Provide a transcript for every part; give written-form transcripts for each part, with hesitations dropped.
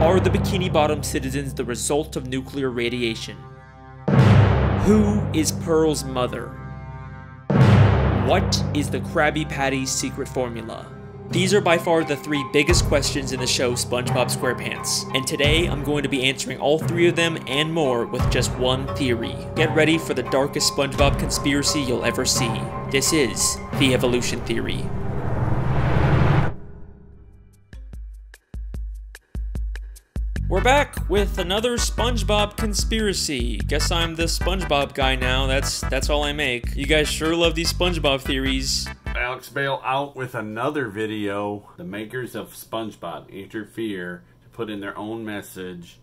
Are the Bikini Bottom citizens the result of nuclear radiation? Who is Pearl's mother? What is the Krabby Patty Secret Formula? These are by far the 3 biggest questions in the show Spongebob Squarepants, and today I'm going to be answering all 3 of them and more with just one theory. Get ready for the darkest SpongeBob conspiracy you'll ever see. This is the evolution theory. We're back with another SpongeBob conspiracy. Guess I'm the SpongeBob guy now. That's all I make. You guys sure love these SpongeBob theories. Alex Bale out with another video. The makers of SpongeBob interfere to put in their own message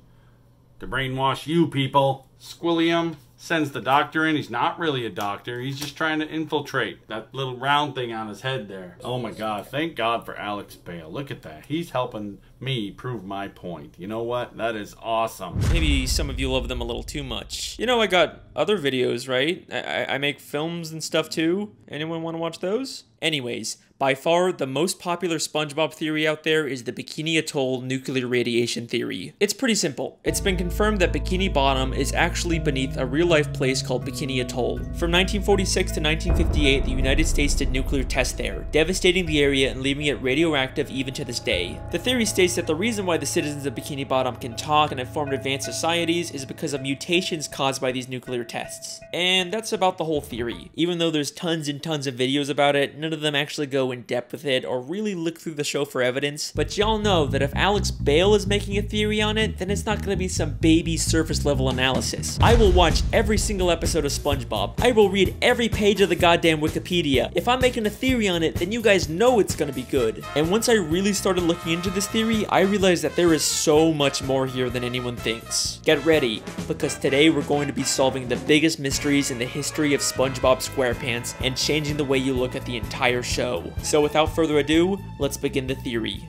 to brainwash you people. Squilliam sends the doctor in. He's not really a doctor. He's just trying to infiltrate that little round thing on his head there. Oh my God. Thank God for Alex Bale. Look at that. He's helping me prove my point. You know what? That is awesome. Maybe some of you love them a little too much. You know, I got other videos, right? I make films and stuff too. Anyone want to watch those? Anyways, by far the most popular SpongeBob theory out there is the Bikini Atoll nuclear radiation theory. It's pretty simple. It's been confirmed that Bikini Bottom is actually beneath a real-life place called Bikini Atoll. From 1946 to 1958, the United States did nuclear tests there, devastating the area and leaving it radioactive even to this day. The theory states that the reason why the citizens of Bikini Bottom can talk and have formed advanced societies is because of mutations caused by these nuclear tests. And that's about the whole theory. Even though there's tons and tons of videos about it, none of them actually go in depth with it or really look through the show for evidence. But y'all know that if Alex Bale is making a theory on it, then it's not going to be some baby surface level analysis. I will watch every single episode of SpongeBob. I will read every page of the goddamn Wikipedia. If I'm making a theory on it, then you guys know it's going to be good. And once I really started looking into this theory, I realized that there is so much more here than anyone thinks. Get ready, because today we're going to be solving the biggest mysteries in the history of SpongeBob Squarepants and changing the way you look at the entire show. So without further ado, let's begin the theory.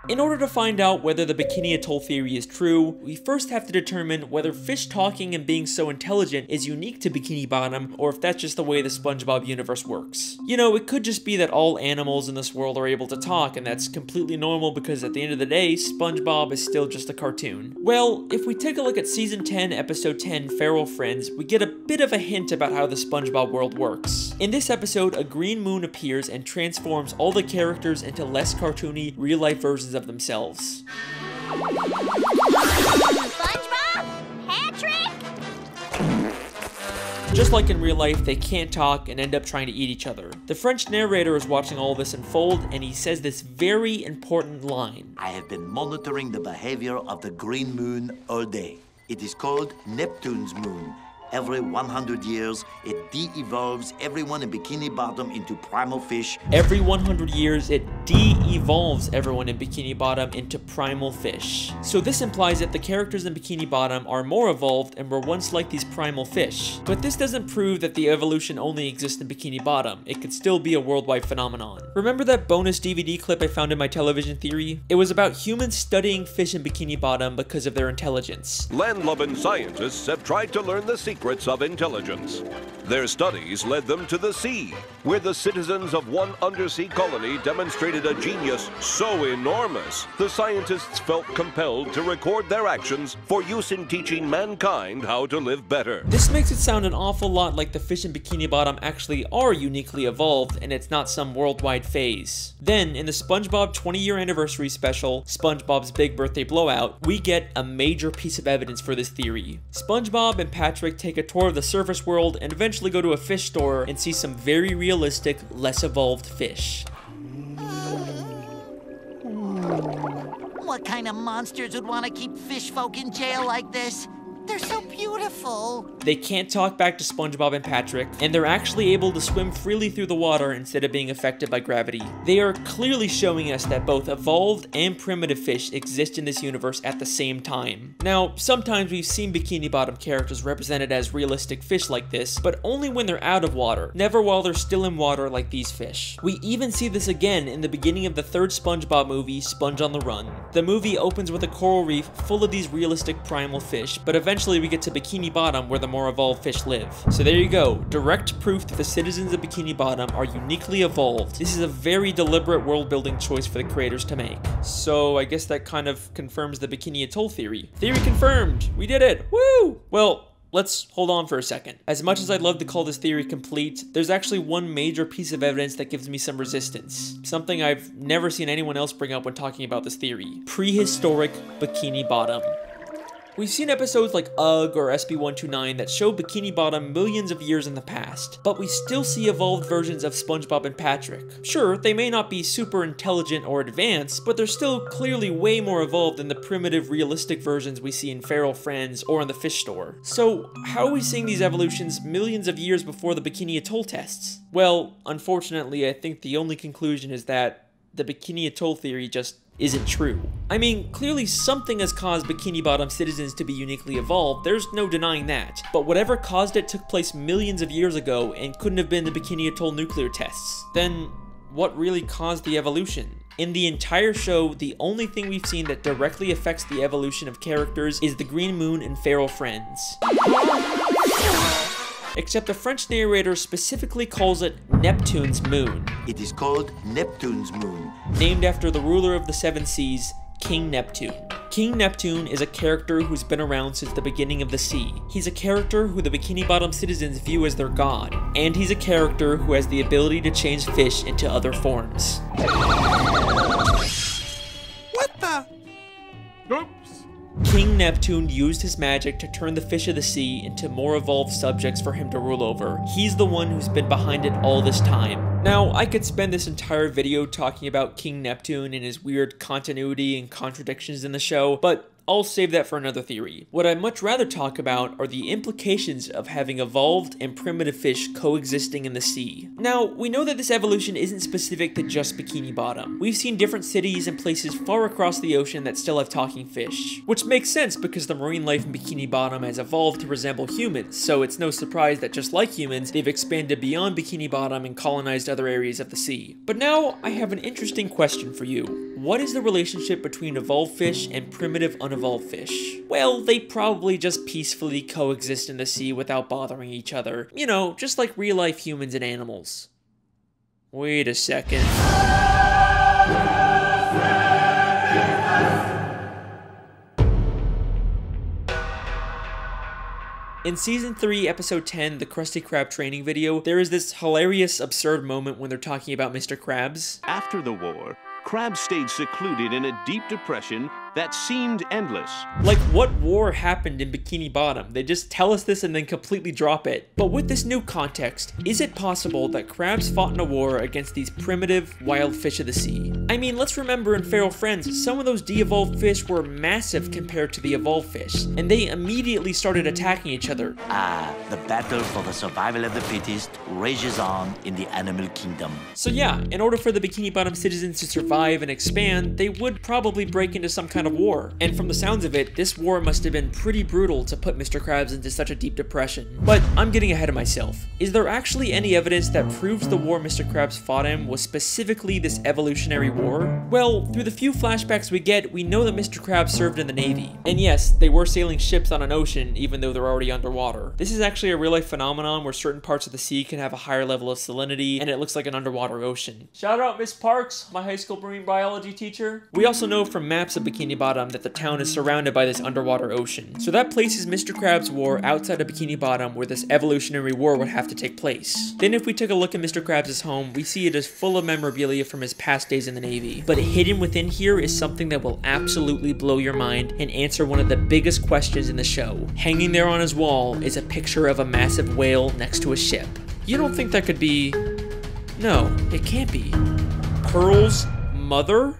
In order to find out whether the Bikini Atoll theory is true, we first have to determine whether fish talking and being so intelligent is unique to Bikini Bottom, or if that's just the way the SpongeBob universe works. You know, it could just be that all animals in this world are able to talk, and that's completely normal because at the end of the day, SpongeBob is still just a cartoon. Well, if we take a look at Season 10, Episode 10, Feral Friends, we get a bit of a hint about how the SpongeBob world works. In this episode, a green moon appears and transforms all the characters into less cartoony, real-life versions of themselves. SpongeBob? Patrick? Just like in real life, they can't talk and end up trying to eat each other. The French narrator is watching all this unfold, and he says this very important line. I have been monitoring the behavior of the green moon all day. It is called Neptune's moon. Every 100 years, it de-evolves everyone in Bikini Bottom into primal fish. Every 100 years, it de-evolves everyone in Bikini Bottom into primal fish. So this implies that the characters in Bikini Bottom are more evolved and were once like these primal fish. But this doesn't prove that the evolution only exists in Bikini Bottom. It could still be a worldwide phenomenon. Remember that bonus DVD clip I found in my television theory? It was about humans studying fish in Bikini Bottom because of their intelligence. Land-loving scientists have tried to learn the secrets of intelligence. Their studies led them to the sea, where the citizens of one undersea colony demonstrated a genius so enormous, the scientists felt compelled to record their actions for use in teaching mankind how to live better. This makes it sound an awful lot like the fish in Bikini Bottom actually are uniquely evolved and it's not some worldwide phase. Then, in the SpongeBob 20-year anniversary special, SpongeBob's Big Birthday Blowout, we get a major piece of evidence for this theory. SpongeBob and Patrick take a tour of the surface world and eventually go to a fish store and see some very realistic, less evolved fish. What kind of monsters would want to keep fish folk in jail like this? They're so beautiful. They can't talk back to SpongeBob and Patrick, and they're actually able to swim freely through the water instead of being affected by gravity. They are clearly showing us that both evolved and primitive fish exist in this universe at the same time. Now, sometimes we've seen Bikini Bottom characters represented as realistic fish like this, but only when they're out of water, never while they're still in water like these fish. We even see this again in the beginning of the third SpongeBob movie, Sponge on the Run. The movie opens with a coral reef full of these realistic primal fish, but eventually eventually we get to Bikini Bottom where the more evolved fish live. So there you go, direct proof that the citizens of Bikini Bottom are uniquely evolved. This is a very deliberate world building choice for the creators to make. So I guess that kind of confirms the Bikini Atoll theory. Theory confirmed! We did it! Woo! Well, let's hold on for a second. As much as I'd love to call this theory complete, there's actually one major piece of evidence that gives me some resistance. Something I've never seen anyone else bring up when talking about this theory. Prehistoric Bikini Bottom. We've seen episodes like UGG or SB129 that show Bikini Bottom millions of years in the past, but we still see evolved versions of SpongeBob and Patrick. Sure, they may not be super intelligent or advanced, but they're still clearly way more evolved than the primitive, realistic versions we see in Feral Friends or in the fish store. So, how are we seeing these evolutions millions of years before the Bikini Atoll tests? Well, unfortunately, I think the only conclusion is that the Bikini Atoll theory just isn't true. I mean, clearly something has caused Bikini Bottom citizens to be uniquely evolved, there's no denying that. But whatever caused it took place millions of years ago and couldn't have been the Bikini Atoll nuclear tests. Then, what really caused the evolution? In the entire show, the only thing we've seen that directly affects the evolution of characters is the Green Moon and Feral Friends. Except the French narrator specifically calls it Neptune's moon. It is called Neptune's moon. Named after the ruler of the seven seas, King Neptune. King Neptune is a character who's been around since the beginning of the sea. He's a character who the Bikini Bottom citizens view as their god, and he's a character who has the ability to change fish into other forms. What the? Oops. King Neptune used his magic to turn the fish of the sea into more evolved subjects for him to rule over. He's the one who's been behind it all this time. Now, I could spend this entire video talking about King Neptune and his weird continuity and contradictions in the show, but I'll save that for another theory. What I'd much rather talk about are the implications of having evolved and primitive fish coexisting in the sea. Now, we know that this evolution isn't specific to just Bikini Bottom. We've seen different cities and places far across the ocean that still have talking fish, which makes sense because the marine life in Bikini Bottom has evolved to resemble humans, so it's no surprise that just like humans, they've expanded beyond Bikini Bottom and colonized other areas of the sea. But now, I have an interesting question for you. What is the relationship between evolved fish and primitive unevolved fish? Well, they probably just peacefully coexist in the sea without bothering each other. You know, just like real-life humans and animals. Wait a second. In Season 3, Episode 10, the Krusty Krab training video, there is this hilarious, absurd moment when they're talking about Mr. Krabs. After the war, Krabs stayed secluded in a deep depression that seemed endless. Like, what war happened in Bikini Bottom? They just tell us this and then completely drop it. But with this new context, is it possible that Krabs fought in a war against these primitive, wild fish of the sea? I mean, let's remember in Feral Friends, some of those de-evolved fish were massive compared to the evolved fish, and they immediately started attacking each other. The battle for the survival of the fittest rages on in the animal kingdom. So yeah, in order for the Bikini Bottom citizens to survive and expand, they would probably break into some kind of war. And from the sounds of it, this war must have been pretty brutal to put Mr. Krabs into such a deep depression. But I'm getting ahead of myself. Is there actually any evidence that proves the war Mr. Krabs fought in was specifically this evolutionary war? Well, through the few flashbacks we get, we know that Mr. Krabs served in the Navy. And yes, they were sailing ships on an ocean, even though they're already underwater. This is actually a real-life phenomenon where certain parts of the sea can have a higher level of salinity, and it looks like an underwater ocean. Shout out Miss Parks, my high school marine biology teacher. We also know from maps of Bikini Bottom that the town is surrounded by this underwater ocean. So that places Mr. Krabs' war outside of Bikini Bottom where this evolutionary war would have to take place. Then if we take a look at Mr. Krabs' home, we see it is full of memorabilia from his past days in the Navy. But hidden within here is something that will absolutely blow your mind and answer one of the biggest questions in the show. Hanging there on his wall is a picture of a massive whale next to a ship. You don't think that could be... No, it can't be. Pearl's mother?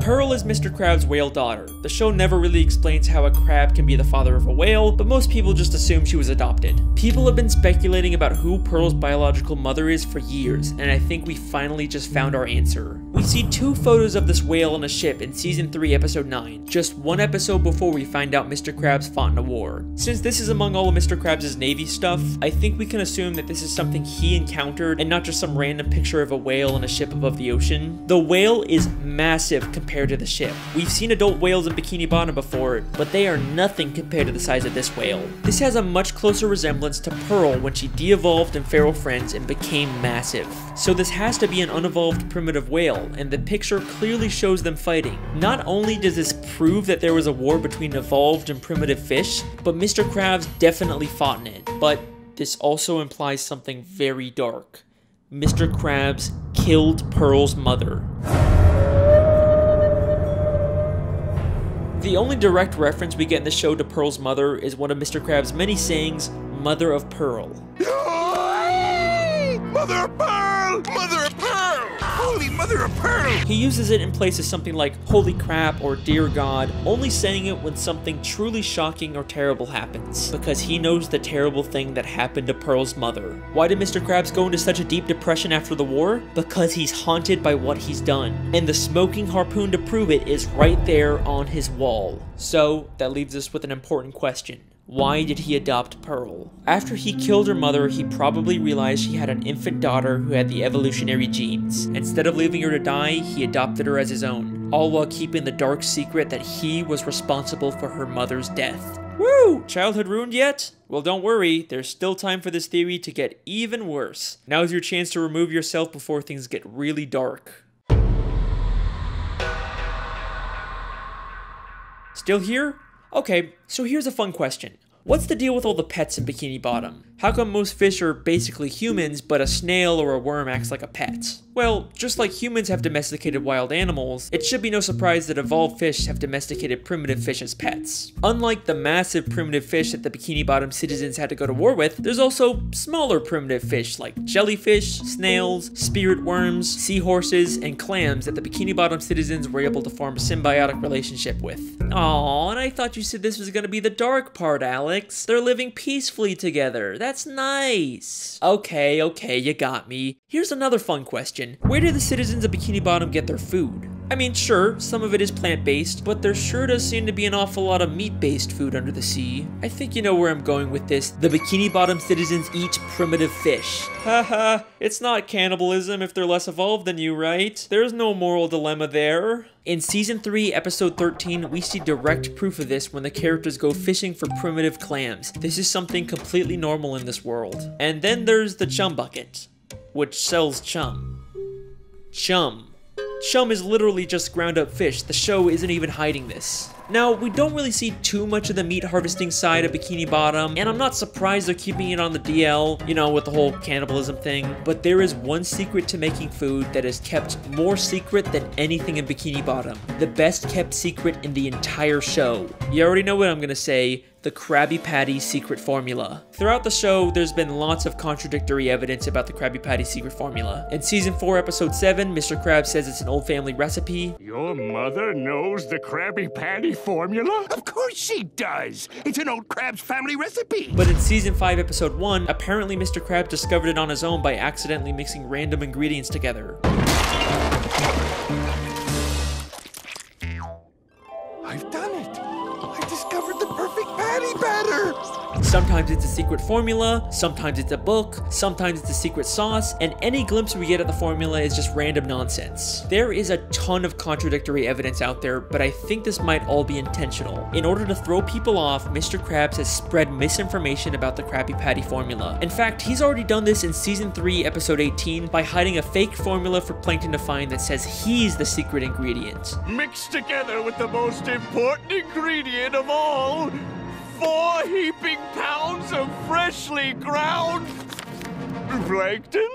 Pearl is Mr. Krabs' whale daughter. The show never really explains how a crab can be the father of a whale, but most people just assume she was adopted. People have been speculating about who Pearl's biological mother is for years, and I think we finally just found our answer. We see 2 photos of this whale on a ship in Season 3, Episode 9, just 1 episode before we find out Mr. Krabs fought in a war. Since this is among all of Mr. Krabs' Navy stuff, I think we can assume that this is something he encountered and not just some random picture of a whale on a ship above the ocean. The whale is massive compared compared to the ship. We've seen adult whales in Bikini Bottom before, but they are nothing compared to the size of this whale. This has a much closer resemblance to Pearl when she de-evolved in Feral Friends and became massive. So this has to be an unevolved primitive whale, and the picture clearly shows them fighting. Not only does this prove that there was a war between evolved and primitive fish, but Mr. Krabs definitely fought in it. But this also implies something very dark. Mr. Krabs killed Pearl's mother. The only direct reference we get in the show to Pearl's mother is one of Mr. Krabs' many sayings, Mother of Pearl. Mother of Pearl! Mother of Pearl! Holy Mother of Pearl! He uses it in places something like holy crap or dear God, only saying it when something truly shocking or terrible happens, because he knows the terrible thing that happened to Pearl's mother. Why did Mr. Krabs go into such a deep depression after the war? Because he's haunted by what he's done, and the smoking harpoon to prove it is right there on his wall. So that leaves us with an important question. Why did he adopt Pearl? After he killed her mother, he probably realized she had an infant daughter who had the evolutionary genes. Instead of leaving her to die, he adopted her as his own, all while keeping the dark secret that he was responsible for her mother's death. Woo! Childhood ruined yet? Well, don't worry, there's still time for this theory to get even worse. Now's your chance to remove yourself before things get really dark. Still here? Okay, so here's a fun question. What's the deal with all the pets in Bikini Bottom? How come most fish are basically humans, but a snail or a worm acts like a pet? Well, just like humans have domesticated wild animals, it should be no surprise that evolved fish have domesticated primitive fish as pets. Unlike the massive primitive fish that the Bikini Bottom citizens had to go to war with, there's also smaller primitive fish like jellyfish, snails, spirit worms, seahorses, and clams that the Bikini Bottom citizens were able to form a symbiotic relationship with. Aww, and I thought you said this was gonna be the dark part, Alex. They're living peacefully together. That's nice. Okay, you got me. Here's another fun question. Where do the citizens of Bikini Bottom get their food? I mean, sure, some of it is plant-based, but there sure does seem to be an awful lot of meat-based food under the sea. I think you know where I'm going with this. The Bikini Bottom citizens eat primitive fish. Haha, it's not cannibalism if they're less evolved than you, right? There's no moral dilemma there. In Season 3, Episode 13, we see direct proof of this when the characters go fishing for primitive clams. This is something completely normal in this world. And then there's the chum bucket, which sells chum. Chum. Chum is literally just ground up fish. The show isn't even hiding this. Now, we don't really see too much of the meat harvesting side of Bikini Bottom, and I'm not surprised they're keeping it on the DL, you know, with the whole cannibalism thing, but there is one secret to making food that is kept more secret than anything in Bikini Bottom. The best kept secret in the entire show. You already know what I'm gonna say. The Krabby Patty Secret Formula. Throughout the show, there's been lots of contradictory evidence about the Krabby Patty Secret Formula. In Season 4, Episode 7, Mr. Krabs says it's an old family recipe. Your mother knows the Krabby Patty formula? Of course she does! It's an old Krabs family recipe! But in Season 5, Episode 1, apparently Mr. Krabs discovered it on his own by accidentally mixing random ingredients together. I've done it! I discovered the perfect patty batter! Sometimes it's a secret formula, sometimes it's a book, sometimes it's a secret sauce, and any glimpse we get at the formula is just random nonsense. There is a ton of contradictory evidence out there, but I think this might all be intentional. In order to throw people off, Mr. Krabs has spread misinformation about the Krabby Patty formula. In fact, he's already done this in Season 3, Episode 18 by hiding a fake formula for Plankton to find that says he's the secret ingredient. Mixed together with the most important ingredient of all, 4 heaping pounds of freshly ground plankton?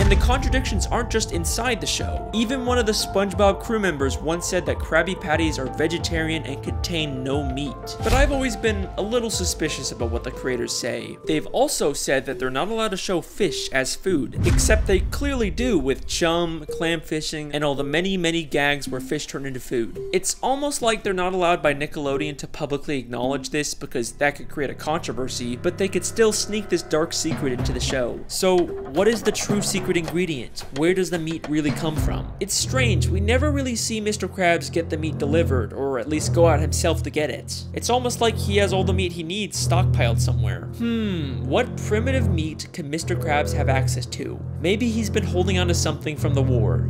And the contradictions aren't just inside the show. Even one of the Spongebob crew members once said that Krabby Patties are vegetarian and contain no meat. But I've always been a little suspicious about what the creators say. They've also said that they're not allowed to show fish as food, except they clearly do with chum, clam fishing, and all the many gags where fish turn into food. It's almost like they're not allowed by Nickelodeon to publicly acknowledge this because that could create a controversy, but they could still sneak this dark secret into the show. So what is the true secret ingredient? Where does the meat really come from? It's strange, we never really see Mr. Krabs get the meat delivered, or at least go out himself to get it. It's almost like he has all the meat he needs stockpiled somewhere. What primitive meat can Mr. Krabs have access to? Maybe he's been holding on to something from the war.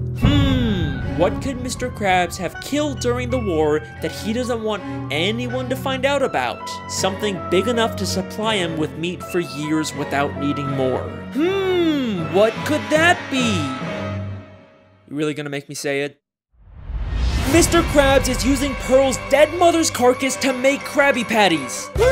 What could Mr. Krabs have killed during the war that he doesn't want anyone to find out about? Something big enough to supply him with meat for years without needing more. What could that be? You really gonna make me say it? Mr. Krabs is using Pearl's dead mother's carcass to make Krabby Patties. Woo!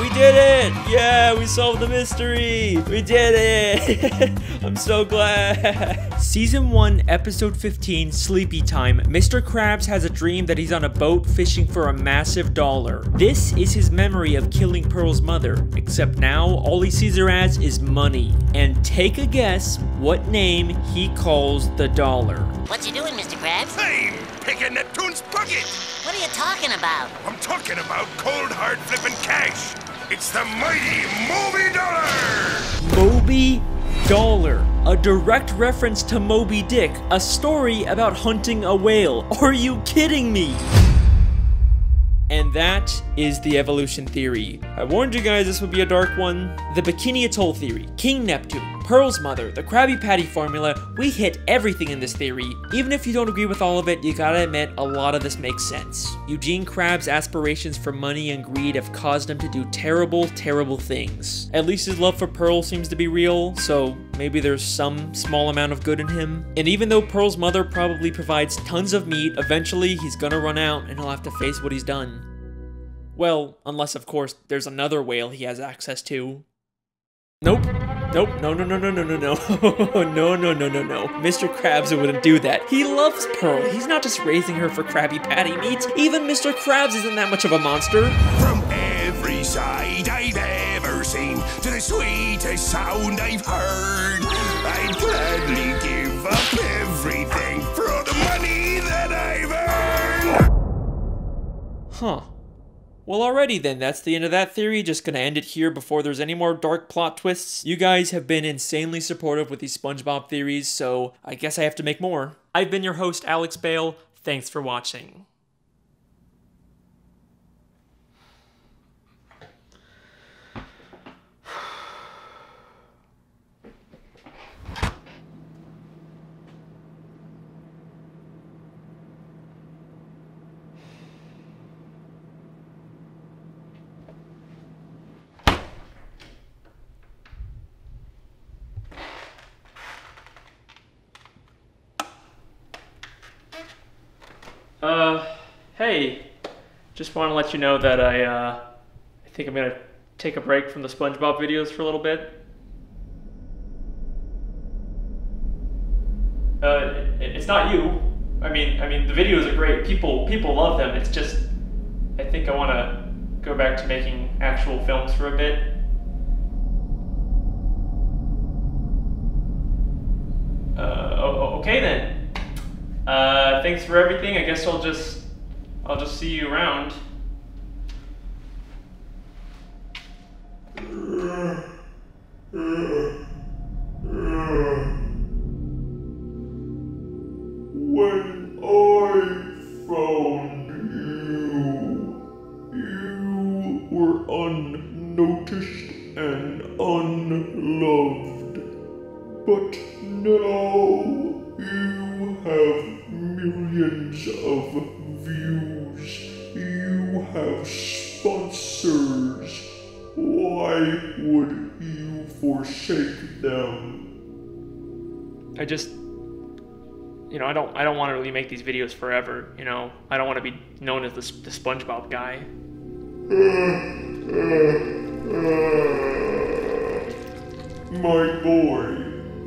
We did it! Yeah, we solved the mystery! We did it! I'm so glad! Season 1, Episode 15, Sleepy Time. Mr. Krabs has a dream that he's on a boat fishing for a massive dollar. This is his memory of killing Pearl's mother, except now all he sees her as is money. And take a guess what name he calls the dollar. What you doing, Mr. Krabs? I'm picking Neptune's bucket. What are you talking about? I'm talking about cold, hard flipping cash. It's the mighty Moby Dollar. Moby Dollar, a direct reference to Moby Dick, a story about hunting a whale. Are you kidding me? And that is the evolution theory. I warned you guys this would be a dark one. The Bikini Atoll theory, King Neptune, Pearl's mother, the Krabby Patty formula, we hit everything in this theory. Even if you don't agree with all of it, you gotta admit a lot of this makes sense. Eugene Krabs' aspirations for money and greed have caused him to do terrible, terrible things. At least his love for Pearl seems to be real, so maybe there's some small amount of good in him. And even though Pearl's mother probably provides tons of meat, eventually he's gonna run out and he'll have to face what he's done. Well, unless of course there's another whale he has access to. Nope. Nope. No. No. Mr. Krabs wouldn't do that. He loves Pearl. He's not just raising her for Krabby Patty meat. Even Mr. Krabs isn't that much of a monster. From every side I've ever seen to the sweetest sound I've heard, I'd gladly give up everything for all the money that I've earned. Huh. Well, alrighty then, that's the end of that theory. Just gonna end it here before there's any more dark plot twists. You guys have been insanely supportive with these SpongeBob theories, so I guess I have to make more. I've been your host, Alex Bale. Thanks for watching. Hey, just want to let you know that I think I'm gonna take a break from the SpongeBob videos for a little bit. It's not you. I mean, the videos are great. People love them. It's just, I think I want to go back to making actual films for a bit. Okay then. Thanks for everything. I guess I'll just see you around. When I found you were unnoticed and unloved. But now you have millions of views. You have sponsors. Why would you forsake them? I just, I don't want to really make these videos forever, I don't want to be known as the SpongeBob guy. My boy,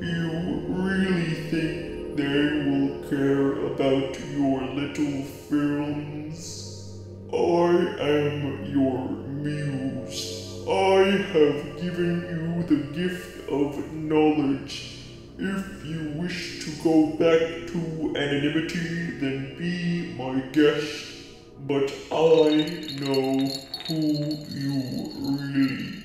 you really think they will care about your little films? I am your muse. I have given you the gift of knowledge. If you wish to go back to anonymity, then be my guest. But I know who you really